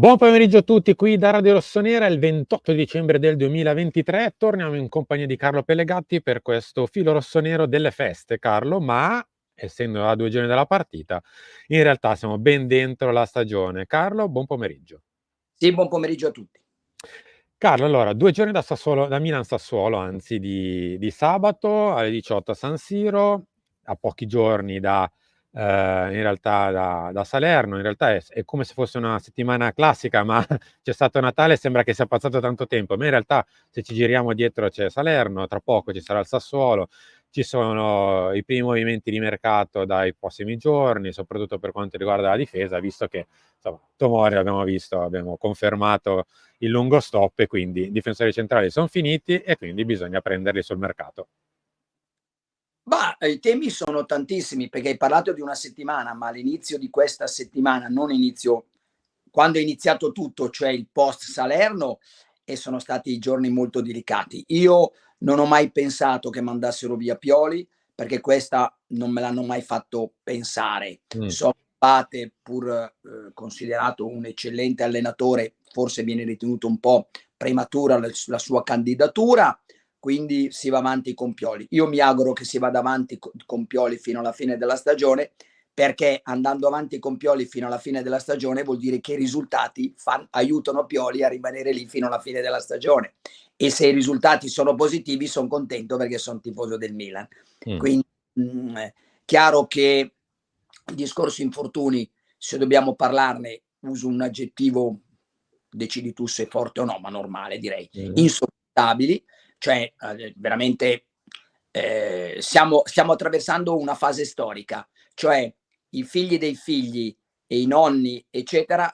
Buon pomeriggio a tutti, qui da Radio Rossonera, il 28 dicembre del 2023. Torniamo in compagnia di Carlo Pellegatti per questo filo rossonero delle feste, Carlo, ma essendo a 2 giorni dalla partita, in realtà siamo ben dentro la stagione. Carlo, buon pomeriggio. Sì, buon pomeriggio a tutti. Carlo, allora, 2 giorni da Sassuolo, da Milan-Sassuolo, anzi, di sabato alle 18 a San Siro, a pochi giorni in realtà da Salerno. In realtà è come se fosse una settimana classica, ma c'è stato Natale e sembra che sia passato tanto tempo. Ma in realtà, se ci giriamo dietro, c'è Salerno, tra poco ci sarà il Sassuolo, ci sono i primi movimenti di mercato dai prossimi giorni, soprattutto per quanto riguarda la difesa, visto che insomma, Tomori abbiamo visto, abbiamo confermato il lungo stop e quindi i difensori centrali sono finiti e quindi bisogna prenderli sul mercato. Ma i temi sono tantissimi perché hai parlato di una settimana, ma all'inizio di questa settimana, non inizio, quando è iniziato tutto, cioè il post Salerno, e sono stati giorni molto delicati. Io non ho mai pensato che mandassero via Pioli perché questa non me l'hanno mai fatto pensare. Sono Pate, pur considerato un eccellente allenatore, forse viene ritenuto un po' prematura la sua candidatura, quindi si va avanti con Pioli. Io mi auguro che si vada avanti con Pioli fino alla fine della stagione, perché andando avanti con Pioli fino alla fine della stagione vuol dire che i risultati aiutano Pioli a rimanere lì fino alla fine della stagione, e se i risultati sono positivi sono contento perché sono tifoso del Milan. Quindi chiaro che il discorso infortuni, se dobbiamo parlarne, uso un aggettivo, decidi tu se è forte o no, ma normale direi, insopportabili, cioè veramente stiamo attraversando una fase storica, cioè i figli dei figli e i nonni, eccetera,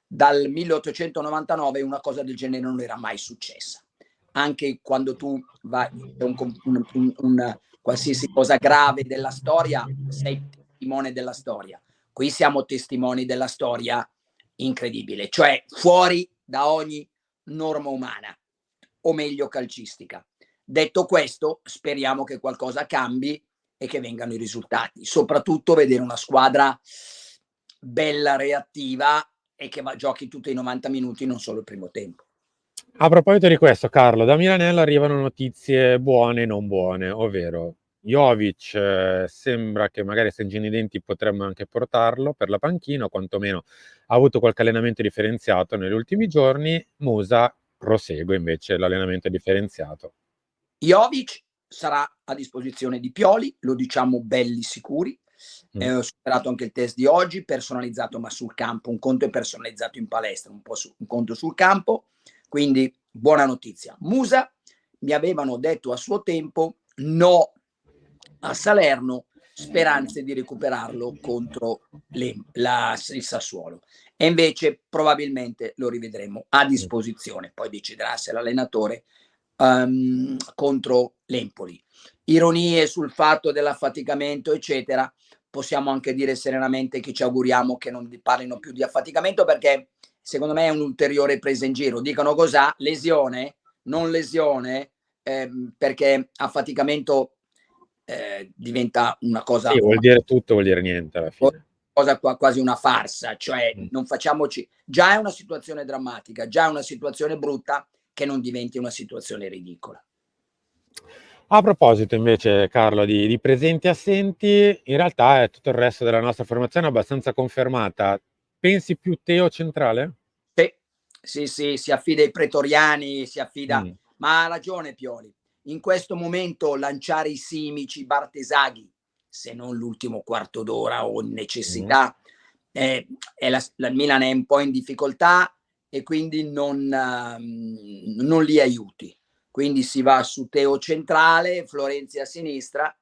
dal 1899 una cosa del genere non era mai successa. Anche quando tu vai, un qualsiasi cosa grave della storia, sei testimone della storia. Qui siamo testimoni della storia incredibile, cioè fuori da ogni norma umana, o meglio calcistica. Detto questo, speriamo che qualcosa cambi e che vengano i risultati. Soprattutto vedere una squadra bella, reattiva e che giochi tutti i 90 minuti, non solo il primo tempo. A proposito di questo, Carlo, da Milanello arrivano notizie buone e non buone, ovvero Jovic sembra che magari stringendo i denti potremmo anche portarlo per la panchina, o quantomeno ha avuto qualche allenamento differenziato negli ultimi giorni. Musa prosegue invece l'allenamento differenziato. Jovic sarà a disposizione di Pioli, lo diciamo belli sicuri. Ho superato anche il test di oggi, personalizzato ma sul campo. Un conto è personalizzato in palestra, un conto sul campo. Quindi buona notizia. Musa, mi avevano detto a suo tempo no a Salerno, speranze di recuperarlo contro il Sassuolo. E invece probabilmente lo rivedremo a disposizione, poi deciderà se l'allenatore contro l'Empoli. Ironie sul fatto dell'affaticamento, eccetera, possiamo anche dire serenamente che ci auguriamo che non parlino più di affaticamento, perché secondo me è un'ulteriore presa in giro. Dicono cos'ha? Lesione? Non lesione? Perché affaticamento diventa una cosa, Sì, vuol dire tutto, vuol dire niente alla fine. quasi una farsa, cioè non facciamoci, già è una situazione drammatica, già è una situazione brutta, che non diventi una situazione ridicola. A proposito invece, Carlo, di presenti e assenti, in realtà è tutto il resto della nostra formazione abbastanza confermata. Pensi più Teo centrale? Sì, si affida ai pretoriani, si affida, ma ha ragione Pioli. In questo momento lanciare i Simici, Bartesaghi, se non l'ultimo quarto d'ora o necessità, la Milan è un po' in difficoltà e quindi non li aiuti. Quindi si va su Teo centrale, Florenzi a sinistra.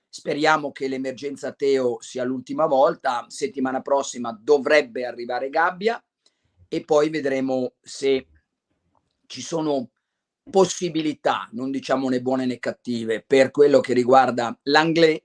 Speriamo che l'emergenza Teo sia l'ultima volta. Settimana prossima dovrebbe arrivare Gabbia e poi vedremo se ci sono possibilità, non diciamo né buone né cattive, per quello che riguarda l'Anglais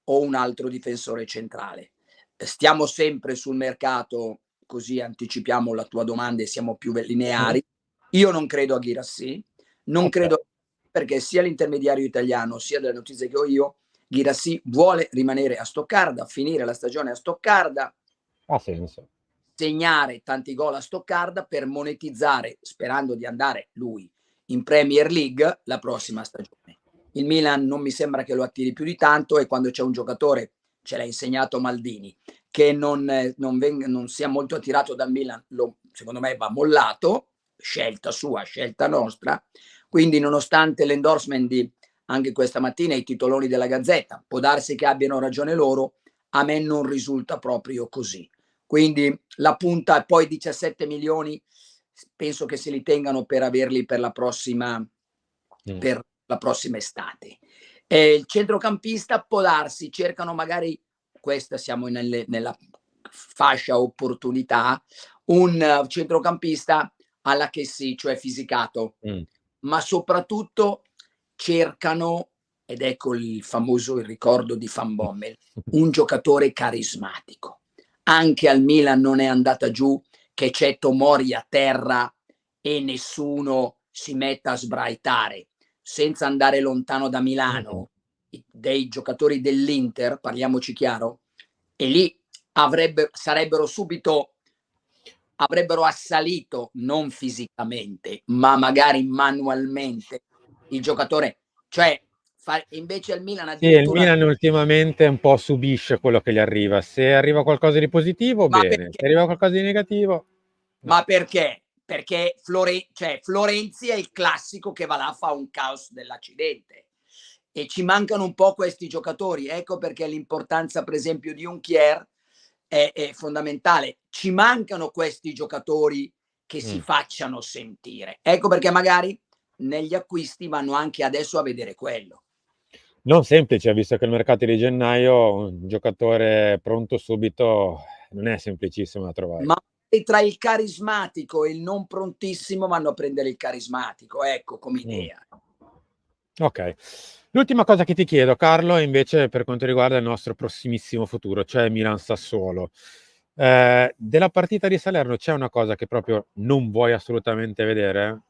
o un altro difensore centrale. Stiamo sempre sul mercato, così anticipiamo la tua domanda e siamo più lineari. Io non credo a Guirassy, non credo, perché sia l'intermediario italiano sia delle notizie che ho io, Guirassy vuole rimanere a Stoccarda, finire la stagione a Stoccarda. Ha senso. segnare tanti gol a Stoccarda per monetizzare, sperando di andare lui in Premier League la prossima stagione. Il Milan non mi sembra che lo attiri più di tanto, e quando c'è un giocatore, ce l'ha insegnato Maldini, che non sia molto attirato dal Milan, secondo me va mollato, scelta sua, scelta nostra. Quindi, nonostante l'endorsement di anche questa mattina i titoloni della Gazzetta, può darsi che abbiano ragione loro, a me non risulta proprio così. Quindi la punta, poi 17 milioni, penso che se li tengano per averli per la prossima estate. Il centrocampista può darsi, cercano magari, questa siamo nella fascia opportunità, un centrocampista alla che sì, cioè fisicato, ma soprattutto cercano, ed ecco il ricordo di Van Bommel, un giocatore carismatico. Anche al Milan non è andata giù che c'è Tomori a terra e nessuno si metta a sbraitare. Senza andare lontano da Milano, dei giocatori dell'Inter, parliamoci chiaro, e lì avrebbero assalito, non fisicamente, ma magari manualmente, il giocatore. Cioè, invece al Milan Sì, il addirittura... Milan ultimamente un po' subisce quello che gli arriva. Se arriva qualcosa di positivo, Ma bene. Se perché? arriva qualcosa di negativo, no. Ma perché? Perché Florenzi è il classico che va là, fa un caos dell'accidente, e ci mancano un po' questi giocatori. Ecco perché l'importanza, per esempio, di Unkier è fondamentale. Ci mancano questi giocatori che si facciano sentire. Ecco perché magari negli acquisti vanno anche adesso a vedere quello. Non semplice, visto che il mercato di gennaio un giocatore pronto subito non è semplicissimo da trovare. Ma tra il carismatico e il non prontissimo vanno a prendere il carismatico, ecco, come idea. Ok. L'ultima cosa che ti chiedo, Carlo, è invece per quanto riguarda il nostro prossimissimo futuro, cioè Milan-Sassuolo. Della partita di Salerno c'è una cosa che proprio non vuoi assolutamente vedere?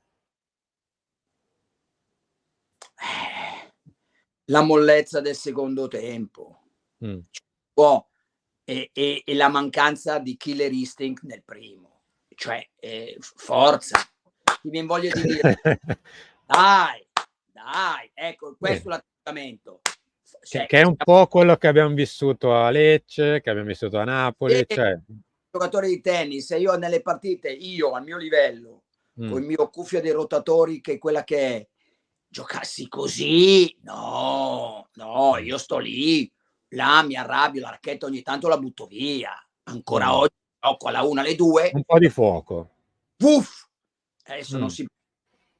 La mollezza del secondo tempo. Può, e la mancanza di killer instinct nel primo. Cioè, forza. Ti viene voglia di dire dai, ecco, questo è l'atteggiamento. Che è un po' quello che abbiamo vissuto a Lecce, che abbiamo vissuto a Napoli, cioè... Giocatore di tennis, se io nelle partite, io al mio livello, con il mio cuffia dei rotatori, che è quella che è, giocassi così, no, io sto lì, là mi arrabbio, la racchetta ogni tanto la butto via. Ancora oggi gioco alla 1, alle 2, un po' di fuoco. puff! Adesso non si...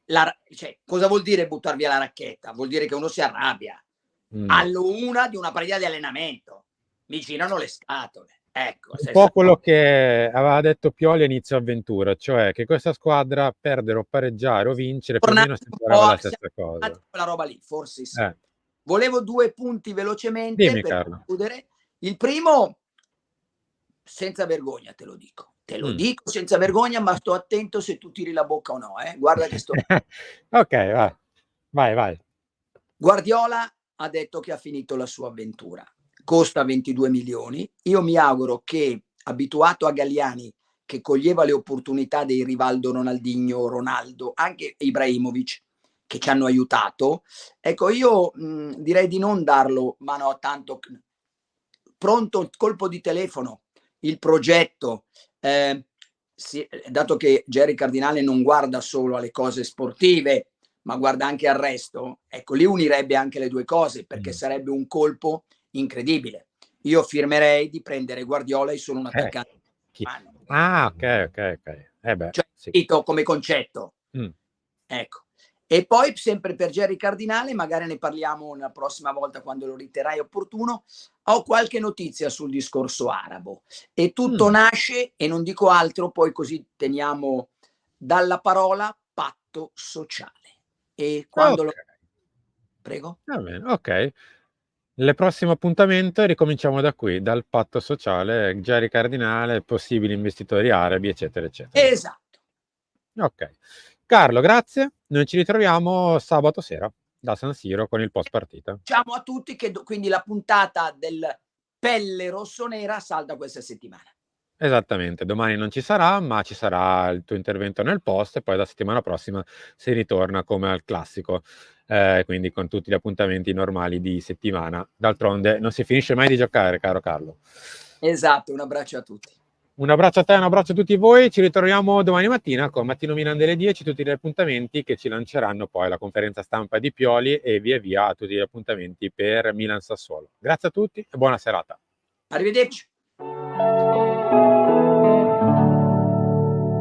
cioè, cosa vuol dire buttar via la racchetta? Vuol dire che uno si arrabbia. All'1 di una partita di allenamento mi girano le scatole. Ecco, Un po' quello che aveva detto Pioli a inizio avventura, cioè che questa squadra perdere o pareggiare o vincere più o meno sembrava la stessa cosa. quella roba lì, forse sì. Volevo 2 punti velocemente Dimmi, per Carlo. concludere. Il primo, senza vergogna te lo dico. Te lo dico senza vergogna, ma sto attento se tu tiri la bocca o no, guarda che sto... Ok, vai. Guardiola ha detto che ha finito la sua avventura. Costa 22 milioni. Io mi auguro che, abituato a Galliani, che coglieva le opportunità dei Rivaldo, Ronaldinho, Ronaldo, anche Ibrahimovic, che ci hanno aiutato, ecco, io direi di non darlo, ma no, tanto pronto, colpo di telefono, il progetto, dato che Jerry Cardinale non guarda solo alle cose sportive, ma guarda anche al resto, ecco, lì unirebbe anche le due cose, perché sarebbe un colpo incredibile. Io firmerei di prendere Guardiola e sono un attaccante. Ok. Cioè, Sì. come concetto. Ecco. E poi, sempre per Jerry Cardinale, magari ne parliamo la prossima volta quando lo riterrai opportuno, ho qualche notizia sul discorso arabo. E tutto nasce, e non dico altro, poi così teniamo dalla parola patto sociale. E quando lo... Prego? Va bene, ok. Il prossimo appuntamento ricominciamo da qui, dal patto sociale, Jerry Cardinale, possibili investitori arabi, eccetera, eccetera. Esatto. Ok. Carlo, grazie. Noi ci ritroviamo sabato sera da San Siro con il post partita. Diciamo a tutti che quindi la puntata del Pelle Rossonera salta questa settimana. Esattamente, domani non ci sarà, ma ci sarà il tuo intervento nel post e poi la settimana prossima si ritorna come al classico, quindi con tutti gli appuntamenti normali di settimana. D'altronde non si finisce mai di giocare, caro Carlo. Esatto, un abbraccio a tutti. Un abbraccio a te, un abbraccio a tutti voi, ci ritroviamo domani mattina con Mattino Milan delle 10, tutti gli appuntamenti che ci lanceranno poi la conferenza stampa di Pioli e via via tutti gli appuntamenti per Milan Sassuolo. Grazie a tutti e buona serata. Arrivederci.